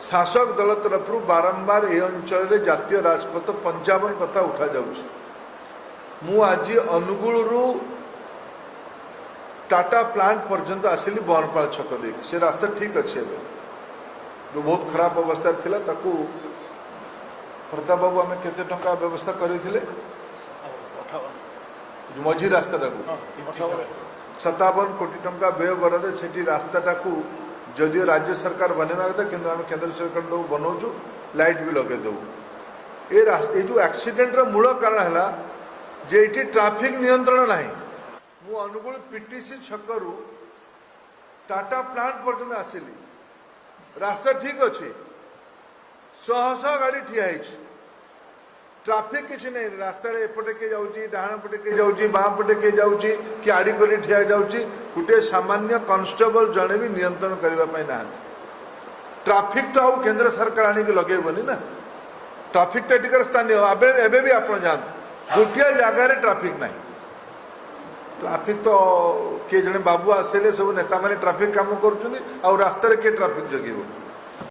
शासक दल तरफ बारंबार ए अंचल जातीय राजपथ 55 कथा उठा जाउछि। मु आज अनुगुल टाटा प्लांट पर्यंत आसिली बनपाल छक देख से रास्ता ठीक अच्छे जो बहुत खराब अवस्था थिला ताकू प्रताप बाबू आम केते टंका व्यवस्था करथिले मझी रास्ता 57 कोटी टंका व्यय बराद से रास्ता जदियो राज्य सरकार बनवा कथा कि आम केंद्र सरकार जो बनाऊँ लाइट भी लगे दू ये रास्ता जो एक्सीडेंट मूल कारण है जे ये ट्रैफिक नियंत्रण ना मु अनुगुल पीटीसी छकरू टाटा प्लांट पर्यटन आसिली रास्ता ठीक अच्छे शह शह गाड़ी ठिया ट्रैफिक किसी नहीं रास्ता एपटे के जाऊँगी डाण पटे के जाऊँगी बाँ पटे के जाऊँगी कि आड़ी कर ठिया जाऊँगी गोटे सामान्य कॉन्स्टेबल जड़े भी नियंत्रण करने ना ट्रैफिक तो आउ केंद्र सरकार आनिक लगेबनी ना ट्रैफिक तो टिकर स्थानीय एवं भी आप जातु गोटे जगार ट्रैफिक ना ट्रैफिक तो किए जड़े बाबू आसिले सब नेता मैंने ट्रैफिक काम कर रास्तार किए ट्रैफिक जगह